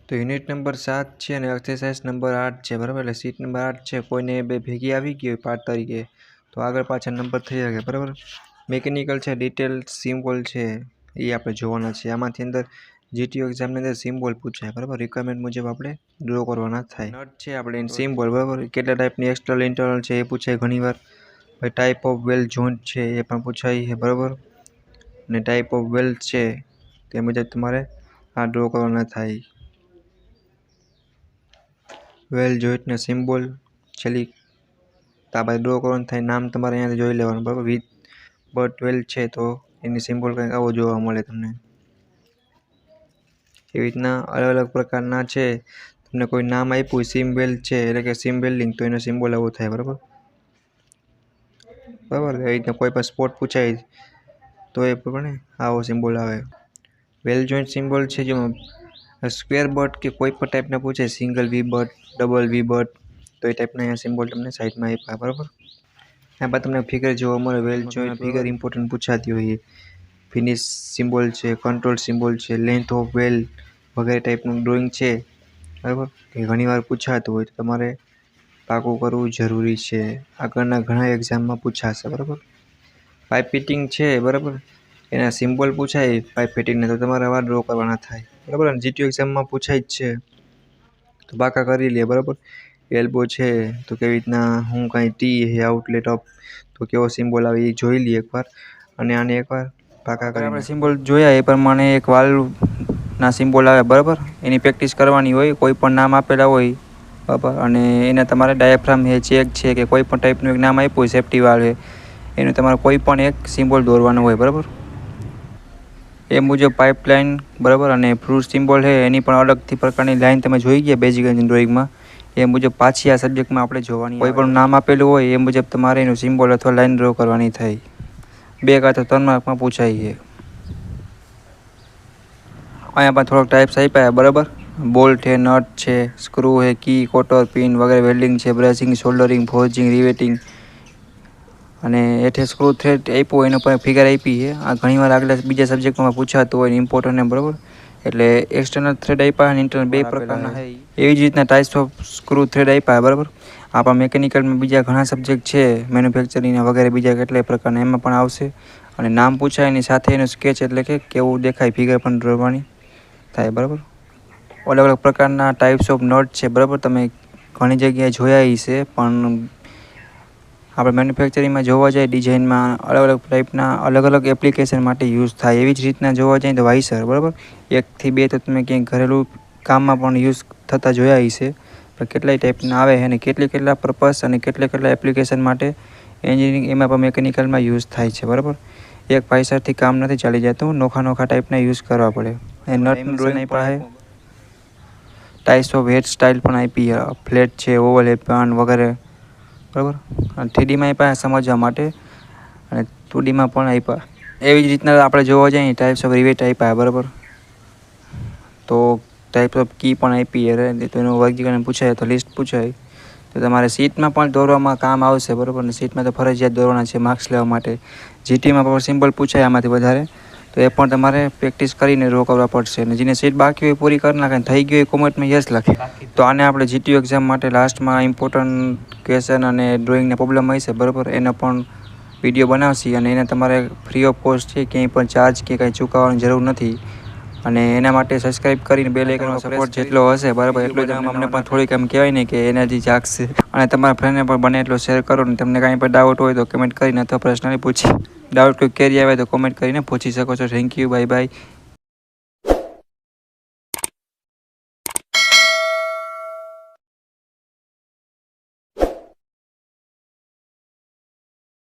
તો unit number 7 છે અને એક્સરસાઇઝ નંબર 8 છે બરાબર. એટલે સીટ નંબર 8 છે, કોઈને બે ભેગી આવી ગઈ હોય પાર્ટ તરીકે તો આગળ પાછળ નંબર થઈ શકે બરાબર. મિકેનિકલ છે, ડિટેલ સિમ્બોલ છે એ આપણે જોવાના છે. આમાંથી અંદર જીટીયુ એક્ઝામની અંદર સિમ્બોલ પૂછાય બરાબર. રિક્વાયરમેન્ટ મુજબ આપણે ડ્રો કરવાના થાય. નટ છે આપણે સિમ્બોલ બરાબર. કેટલા ટાઈપની એક્સટર્નલ ઇન્ટરનલ છે એ પૂછાય ઘણીવાર. ભાઈ ટાઈપ ઓફ વેલ જોઈન્ટ છે એ પણ પૂછાય છે બરાબર. અને ટાઈપ ઓફ વેલ છે તે મુજબ તમારે આ ડ્રો કરવાના થાય. વેલ જોઈન્ટના સિમ્બોલ છેલ્લી આ બાજુ ડ્રો કરવાનું થાય. નામ તમારે અહીંયાથી જોઈ લેવાનું બરાબર. વિથ બટ વેલ છે તો એની સિમ્બોલ કંઈક આવો જોવા મળે તમને. એવી રીતના અલગ અલગ પ્રકારના છે. તમને કોઈ નામ આપ્યું સિમ વેલ છે એટલે કે સિમ વેલ્ડિંગ તો એનો સિમ્બોલ આવો થાય બરાબર. એવી રીતના કોઈ પણ સ્પોટ પૂછાય તો એ પ્રમાણે આવો સિમ્બોલ આવે. વેલ જોઈન્ટ સિમ્બોલ છે જેમાં સ્ક્વેર બટ કે કોઈ પણ ટાઈપના પૂછાય, single V but, double V but તો એ ટાઈપના અહીંયા સિમ્બોલ તમને સાઈડમાં આપ્યા બરાબર. આ બાદ તમને ફિગર જોવા મળે. વેલ જોઈન્ટ ફિગર ઇમ્પોર્ટન્ટ પૂછાતી હોય. ફિનિશ સિમ્બોલ છે, કંટ્રોલ સિમ્બોલ છે, લેન્થ ઓફ વેલ વગેરે ટાઈપનું ડ્રોઈંગ છે બરાબર. એ ઘણીવાર પૂછાતું હોય તો તમારે પાકું કરવું જરૂરી છે. આગળના ઘણા એક્ઝામમાં પૂછાશે બરાબર. પાઇપ ફિટિંગ છે બરાબર, એના સિમ્બોલ પૂછાય પાઇપ ફિટિંગને તો તમારે આવા ડ્રો કરવાના થાય બરાબર. અને જીટીયુ એક્ઝામમાં પૂછાય જ છે તો પાકા કરી લે બરાબર. એલ્બો છે તો કેવી રીતના હું કાંઈ ટી હે આઉટલેટ ઓફ તો કેવો સિમ્બોલ આવે એ જોઈ લઈએ એકવાર. અને આને એકવાર પાકા કરી આપણે સિમ્બોલ જોયા એ પ્રમાણે એક વાલ્વના સિમ્બોલ આવે બરાબર. એની પ્રેક્ટિસ કરવાની હોય. કોઈ પણ નામ આપેલા હોય બરાબર અને એને તમારે ડાયાફ્રામ છે, ચેક છે કે કોઈ પણ ટાઈપનું એક નામ આપ્યું હોય સેફ્ટી વાલ્વ એનું તમારે કોઈ પણ એક સિમ્બોલ દોરવાનો હોય બરાબર. એ મુજબ પાઇપલાઇન બરાબર અને ફ્રૂટ સિમ્બોલ છે એની પણ અલગથી પ્રકારની લાઈન તમે જોઈ ગયા બેઝિક ડ્રોઈંગમાં. એ મુજબ પાછી આ સબ્જેક્ટમાં આપણે જોવાની. કોઈ પણ નામ આપેલું હોય એ મુજબ તમારે એનું સિમ્બોલ અથવા લાઈન ડ્રો કરવાની થાય. 2 કાં તો 3 માર્કમાં પૂછાય છે. અહીંયા પણ થોડોક ટાઈપ્સ આપ્યા બરાબર. બોલ્ટ છે, નટ છે, સ્ક્રૂ છે, કી, કોટર, પિન વગેરે, વેલ્ડિંગ છે, બ્રશિંગ, સોલ્ડરિંગ, ફોર્જિંગ, રિવેટિંગ અને હેઠે સ્ક્રૂ થ્રેડ આપ્યો એનો પણ ફિગર આપી છે. આ ઘણીવાર આગલા બીજા સબ્જેક્ટમાં પૂછાતું હોય ઇમ્પોર્ટન્ટ ને બરાબર. એટલે એક્સટર્નલ થ્રેડ આપ્યા અને ઇન્ટરનલ બે પ્રકારના છે. એવી જ રીતના ટાઈપ્સ ઓફ સ્ક્રૂ થ્રેડ આપ્યા બરાબર. આપણા મેકેનિકલમાં બીજા ઘણા સબ્જેક્ટ છે, મેન્યુફેક્ચરિંગ વગેરે બીજા કેટલાય પ્રકારના એમાં પણ આવશે. અને નામ પૂછાય એની સાથે એનું સ્કેચ એટલે કે કેવું દેખાય ફિગર પણ દોરવાની થાય બરાબર. અલગ અલગ પ્રકારના ટાઈપ્સ ઓફ નટ છે બરાબર. તમે ઘણી જગ્યાએ જોયા છે પણ આપણે મેન્યુફેક્ચરિંગમાં જોવા જઈએ ડિઝાઇનમાં અલગ અલગ ટાઈપના અલગ અલગ એપ્લિકેશન માટે યુઝ થાય. એવી જ રીતના જોવા જઈએ તો વાઇસર બરાબર. 1 થી 2 તો તમે ક્યાંય ઘરેલું કામમાં પણ યુઝ થતા જોયા હશે. પણ કેટલાય ટાઈપના આવે છે અને કેટલા પર્પસ અને કેટલા એપ્લિકેશન માટે એન્જિનિયરિંગ એમાં પણ મેકેનિકલમાં યુઝ થાય છે બરાબર. એક વાઇસરથી કામ નથી ચાલી જતું, નોખા ટાઈપના યુઝ કરવા પડે. એ નટનું ડ્રોઈંગ પણ છે. ટાઈપ્સ ઓફ હેડ સ્ટાઇલ પણ આપી, ફ્લેટ છે, ઓવલ છે, પાન વગેરે બરાબર. અને 3Dમાં આપ્યા સમજવા માટે અને 2Dમાં પણ આપ્યા. એવી જ રીતના આપણે જોવા જઈએ ટાઈપ્સ ઓફ રિવેટ આપ્યા બરાબર. તો ટાઈપ્સ ઓફ કી પણ આપી તો એનું વર્ગીકરણ પૂછાય તો લિસ્ટ પૂછાય તો તમારે સીટમાં પણ દોરવામાં કામ આવશે બરાબર. અને સીટમાં તો ફરજિયાત દોરવાના છે માર્ક્સ લેવા માટે. જીટીમાં પણ સિમ્બોલ પૂછાય આમાંથી વધારે તો એ પણ તમારે પ્રેક્ટિસ કરીને ડ્રો કરવા પડશે. અને જેને સીટ બાકી હોય પૂરી કરી નાખે, થઈ ગઈ હોય કોમેન્ટમાં યસ લખે. તો આને આપણે જીટીયુ એક્ઝામ માટે લાસ્ટમાં ઇમ્પોર્ટન્ટ ક્વેશ્ચન અને ડ્રોઈંગના પ્રોબ્લેમ હશે બરાબર. એનો પણ વિડીયો બનાવશી અને એને તમારે ફ્રી ઓફ કોસ્ટ છે, ક્યાંય પણ ચાર્જ કે કાંઈ ચૂકવવાની જરૂર નથી. અને એના માટે સબસ્ક્રાઈબ કરીને બેલ આઇકનનો સપોર્ટ જેટલો હશે બરાબર એટલું જ અમને પણ થોડીક એમ કહેવાય ને કે એનર્જી જાગશે. અને તમારા ફ્રેન્ડને પણ બને એટલો શેર કરો. ને તમને કાંઈ પણ ડાઉટ હોય તો કમેન્ટ કરીને અથવા પર્સનલી પૂછી ડાઉટ કોઈ કેરી આવે તો કોમેન્ટ કરીને પૂછી શકો છો. Thank you, bye bye.